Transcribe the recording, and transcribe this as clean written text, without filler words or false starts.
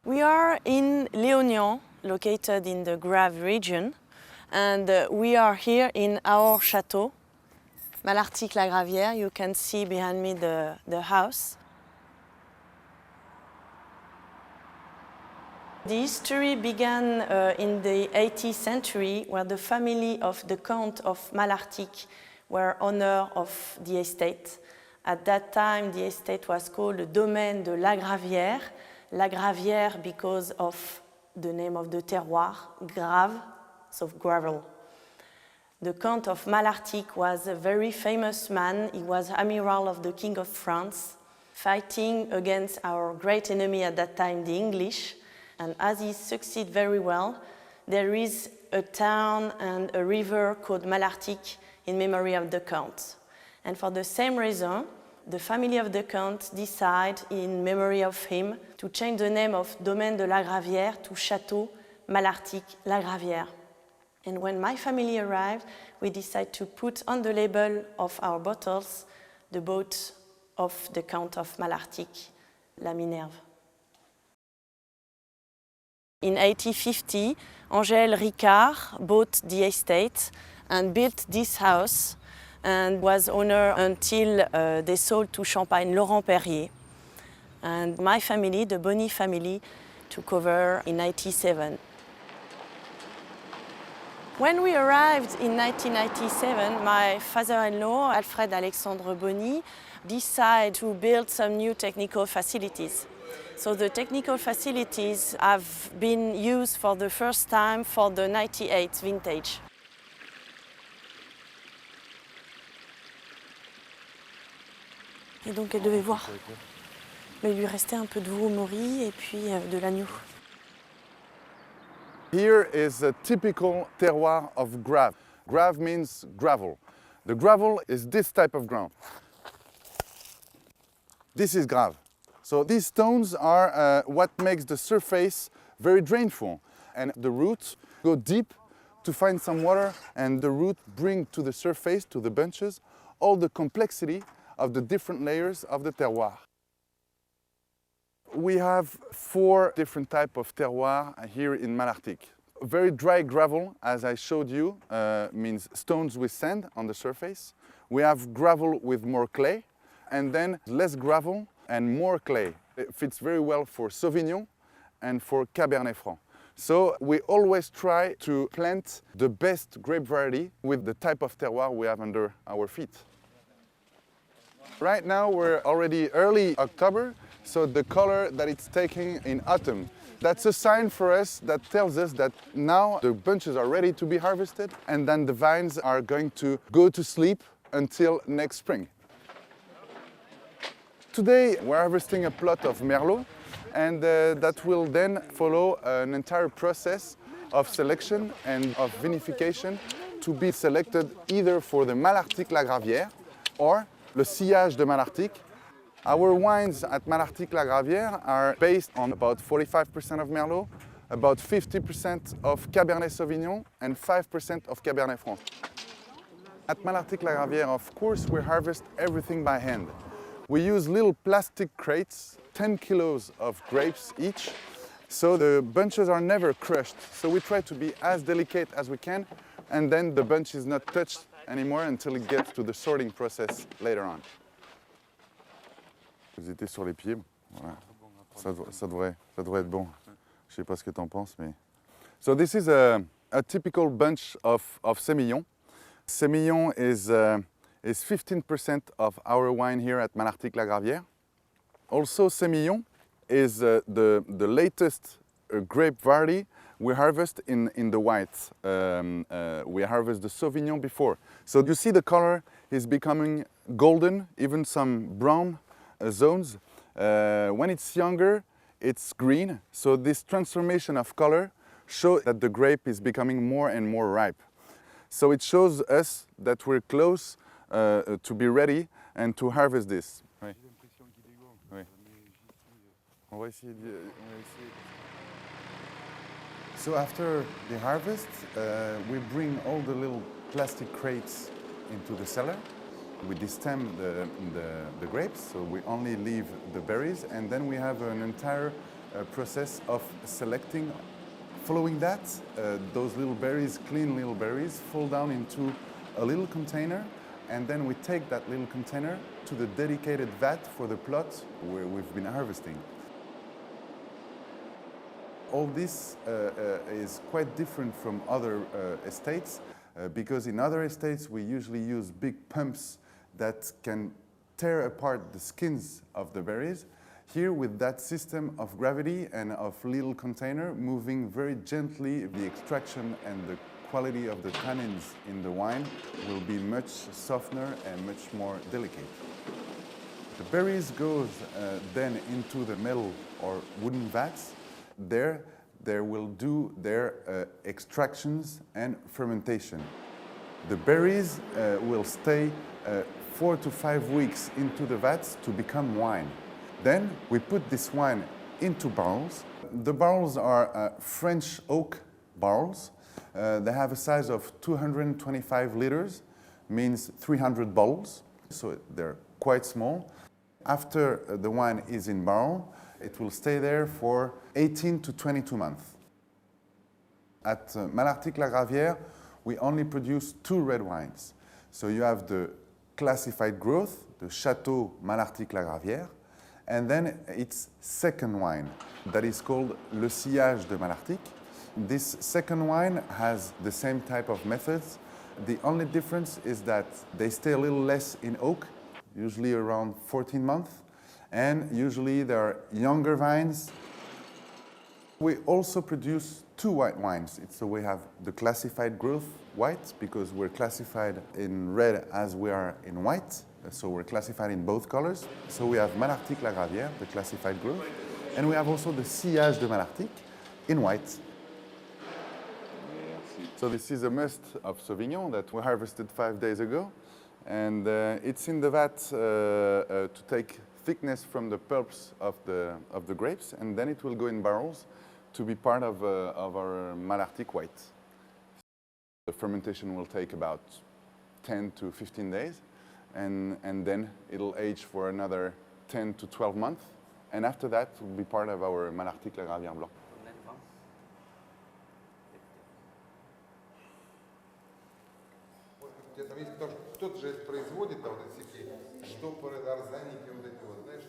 We are in Léognan, located in the Grave region, and we are here in our château, Malartic-Lagravière. You can see behind me the house. The history began in the 18th century, where the family of the Count of Malartic were owner of the estate. At that time, the estate was called the domaine de Lagravière. Lagravière because of the name of the terroir, grave, so gravel. The Count of Malartic was a very famous man. He was amiral of the King of France, fighting against our great enemy at that time, the English. And as he succeeded very well, there is a town and a river called Malartic in memory of the Count. And for the same reason, the family of the Count decided, in memory of him, to change the name of Domaine de Lagravière to Château Malartic-Lagravière. And when my family arrived, we decided to put on the label of our bottles the boat of the Count of Malartic, La Minerve. In 1850, Angèle Ricard bought the estate and built this house and was owner until they sold to Champagne Laurent Perrier. And my family, the Bonny family, took over in 1997. When we arrived in 1997, my father-in-law, Alfred Alexandre Bonny, decided to build some new technical facilities. So the technical facilities have been used for the first time for the 98 vintage. Et donc elle devait voir. Mais il lui restait un peu de veau mori et puis de l'agneau. Here is a typical terroir of grave. Grave means gravel. The gravel is this type of ground. This is grave. So these stones are what makes the surface very drainful. And the roots go deep to find some water, and the roots bring to the surface, to the bunches, all the complexity of the different layers of the terroir. We have 4 different types of terroir here in Malartic. Very dry gravel, as I showed you, means stones with sand on the surface. We have gravel with more clay, and then less gravel and more clay. It fits very well for Sauvignon and for Cabernet Franc. So we always try to plant the best grape variety with the type of terroir we have under our feet. Right now we're already early October, so the color that it's taking in autumn. That's a sign for us that tells us that now the bunches are ready to be harvested, and then the vines are going to go to sleep until next spring. Today we're harvesting a plot of Merlot, and that will then follow an entire process of selection and of vinification to be selected either for the Malartic-Lagravière or le sillage de Malartic. Our wines at Malartic-Lagravière are based on about 45% of Merlot, about 50% of Cabernet Sauvignon, and 5% of Cabernet Franc. At Malartic-Lagravière, of course, we harvest everything by hand. We use little plastic crates, 10 kilos of grapes each, so the bunches are never crushed. So we try to be as delicate as we can, and then the bunch is not touched anymore until it gets to the sorting process later on. Vous étiez sur les pieds, voilà. Ça devrait être bon. Je sais pas ce que tu en penses, mais... So this is a typical bunch of Sémillon. Sémillon is 15% of our wine here at Malartic-Lagravière. Also, Sémillon is the latest grape variety we harvest in the whites. We harvest the Sauvignon before. So you see the color is becoming golden, even some brown zones. When it's younger, it's green. So this transformation of color shows that the grape is becoming more and more ripe. So it shows us that we're close to be ready and to harvest this. Oui. Oui. On va essayer de... So after the harvest, we bring all the little plastic crates into the cellar, We destem the grapes, so we only leave the berries, and then we have an entire process of selecting. Following that, those little berries, clean little berries, fall down into a little container, and then we take that little container to the dedicated vat for the plot where we've been harvesting. All this is quite different from other estates because in other estates we usually use big pumps that can tear apart the skins of the berries. Here, with that system of gravity and of little container moving very gently, the extraction and the quality of the tannins in the wine will be much softer and much more delicate. The berries goes then into the metal or wooden vats. There they will do their extractions and fermentation. The berries will stay 4 to 5 weeks into the vats to become wine. Then we put this wine into barrels. The barrels are French oak barrels. They have a size of 225 liters, means 300 bottles, so they're quite small. After the wine is in barrel, it will stay there for 18 to 22 months. At Malartic-Lagravière, we only produce 2 red wines. So you have the classified growth, the Château Malartic-Lagravière, and then its second wine that is called le sillage de Malartic. This second wine has the same type of methods. The only difference is that they stay a little less in oak, usually around 14 months, and usually there are younger vines. We also produce 2 white wines. So we have the classified growth white, because we're classified in red as we are in white. So we're classified in both colors. So we have Malartic-Lagravière, the classified growth, and we have also the sillage de Malartic in white. So this is a must of Sauvignon that we harvested 5 days ago, and it's in the vat to take thickness from the pulps of the grapes, and then it will go in barrels to be part of our Malartic white. The fermentation will take about 10 to 15 days. And then it'll age for another 10 to 12 months. And after that, it will be part of our Malartic-Lagravière Blanc. Кто-то же производит вот эти штопоры, арзаники, вот эти вот, знаешь,